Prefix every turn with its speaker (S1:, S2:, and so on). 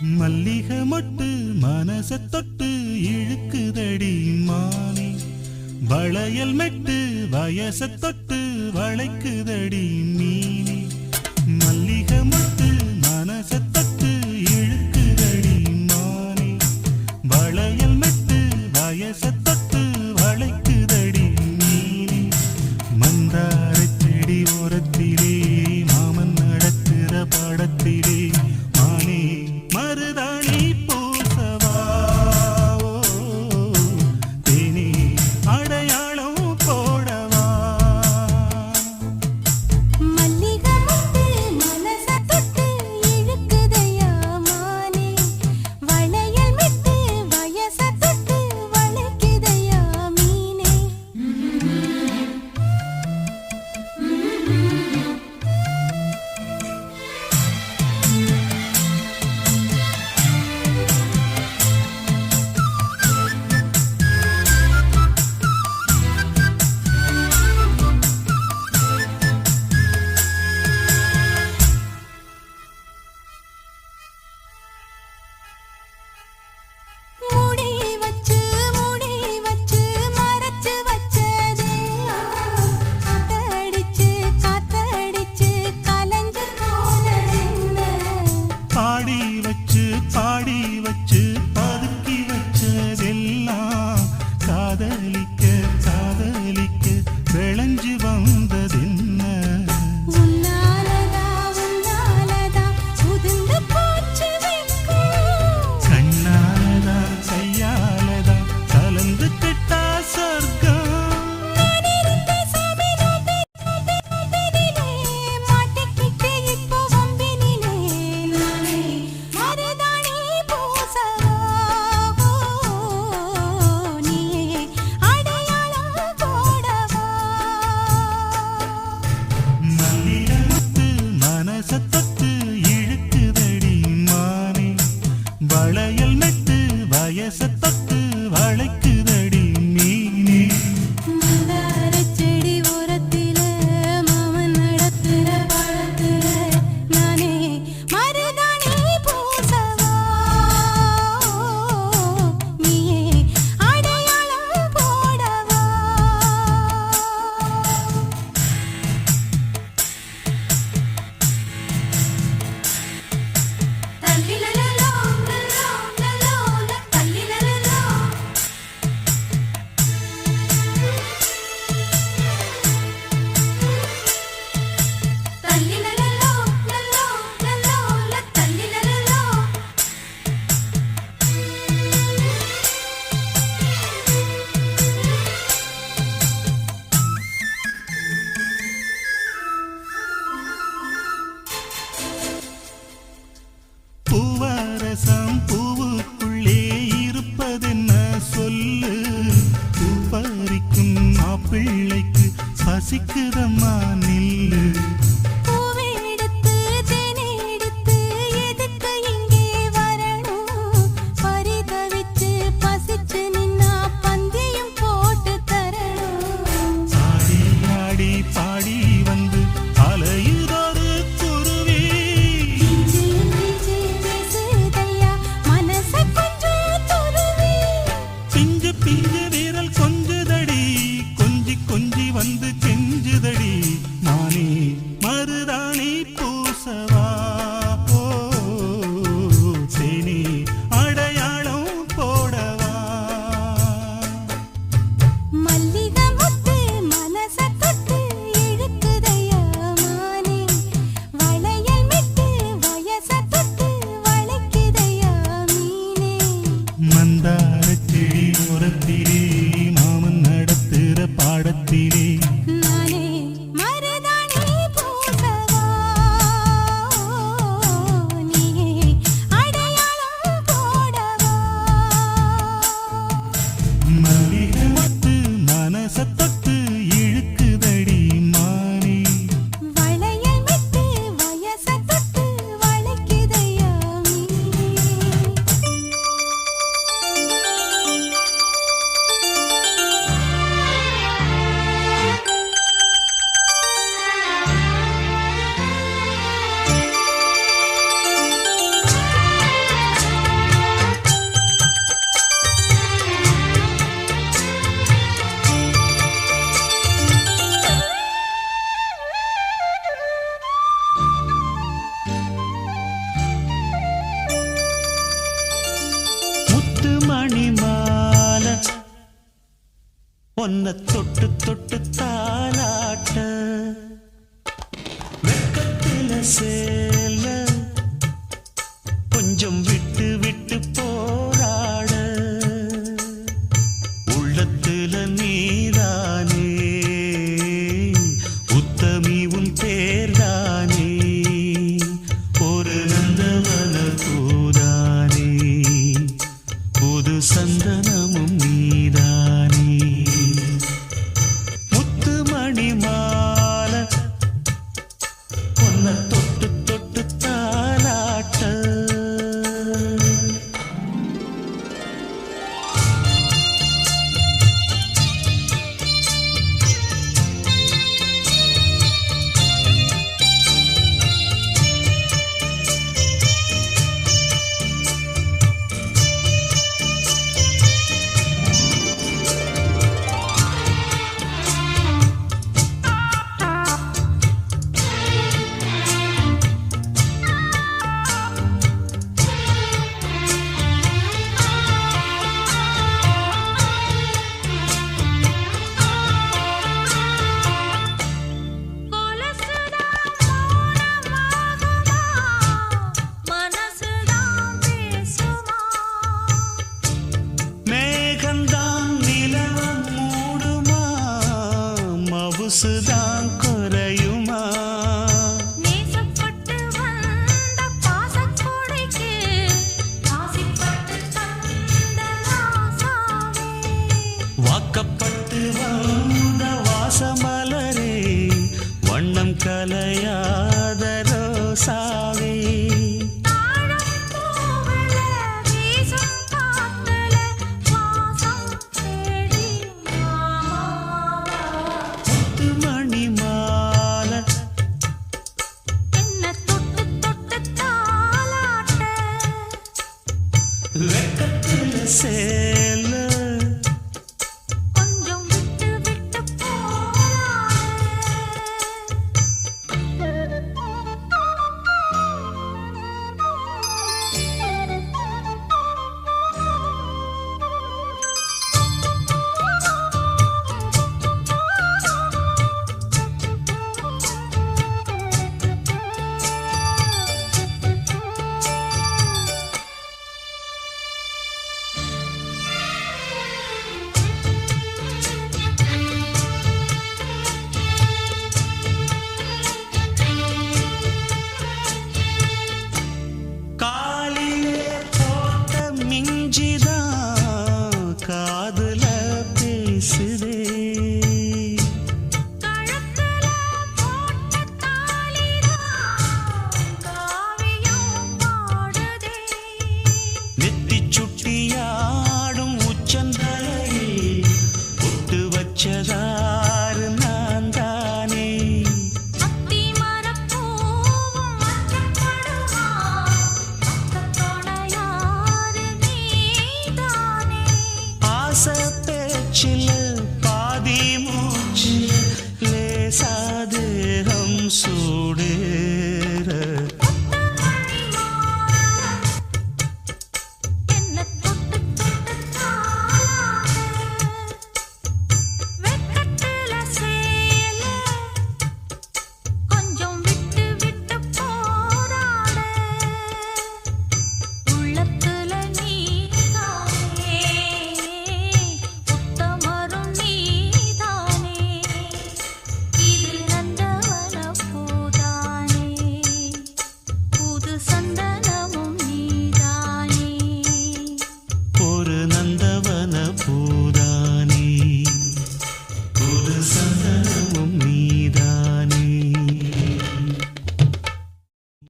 S1: மல்லிகை மொட்டு மனச தொட்டு இழுக்குதடி மானே, வளையல் மெட்டு வயச தொட்டு வளைக்குதடி மீனே. மல்லிகை மொட்டு மனச தொட்டு இழுக்குதடி மானே, வளையல் மெட்டு வயச தொட்டு வளைக்குதடி மீனே. மந்தார செடி ஓரத்திலே மாமன் நடத்துற பாடத்திலே மானே மருதாணி பூசவா, தேனி அடையாளம் போடவா.
S2: மல்லிகை மொட்டு மனச தொட்டு இழுக்குதையா மானே, வளையல் மெட்டு வயச தொட்டு வளைக்குதையா மீனே. மூடி வச்சு மறைச்சு வச்சதே, காத்தடிச்சு கலஞ்சு போனதென்ன.
S1: பாடி வச்சு பதுக்கி வச்சதெல்லாம் காதலிக்க விளைஞ்சு வந்ததென்ன.
S2: உன்னாலதா உதிர்ந்து போச்சு வெட்கம்.
S1: கண்ணாலதா கையாலதா கலந்து கிட்டா சொர்க்கம்.
S2: நான் இருந்த சாமி நோம்பினிலே, மாட்டிக்கிட்டு இப்போ வம்பினிலே. நானே மருதாணி பூசவா, நீயே அடையாளம் போடவா.
S1: மல்லிகை மொட்டு மனச தொட்டு இழுக்குதடி மானே, வளையல் மெட்டு வயச தொட்டு வளைக்குதடி மீனே.
S2: மந்தாரச் செடி ஓரத்தில மாமன் நடத்துற பாடத்துல நானே மருதாணி பூசவா, நீயே அடையாளம் போடவா. தல்லிலலலோ லலோ லலோ தல்லிலலலோ. தல்லிலலலோ லலோ லலோ தல்லிலலலோ.
S1: பூவரசம் பூவுக்குள்ளே இருப்பதென்ன சொல்லு, பூப்பறிக்கும் மாப்பிள்ளைக்கு பசிக்குதம்மா நில்லு.
S2: பூவெடுத்து தேனெடுத்து எதுக்கு இங்கே வரணும், பரிதவிச்சு பசிச்சு நின்னா பந்தியும் போட்டு தரணும்.
S1: ஆடி ஆடி பாடி வந்து அலையுதொரு குருவி,
S2: இஞ்சி பேசுதையா மனச கொஞ்சம் துருவி.
S1: பிஞ்சு விரல் கொஞ்சுதடி, கொஞ்சி வந்து கெஞ்சுதடி நானே மருதாணி பூசவா, தேனி அடையாளம் போடவா.
S2: மல்லிகை மொட்டு மனச தொட்டு இழுக்குதையா மானே, வளையல் மெட்டு வயச தொட்டு வளைக்குதையா மீனே.
S1: மந்தார செடி ஓரத்திலே மாமன் நடத்துற பாடத்திலே ஒன்ன தொட்டு தொட்டு தாலாட்ட வெக்கத்தில சேல கொஞ்சம் விட்டு விட்டு போராட உள்ளத்துல நீதானே உத்தமி உன் பேர்தானே ஒரு நந்தவன பூதானே புது சந்தனமும் நீதானே முத்துமணி மாலை பொன்ன தொட்டு தொட்டு தாலாட்ட மவுசுதான் குறையுமா
S2: நேசப்பட்டு வந்த பாசக்கொடைக்கு ஆசைப்பட்டு தந்த ராசாவே
S1: வாக்கப்பட்டு வந்த வாசமலரே வண்ணம் கலையாத ரோசாவே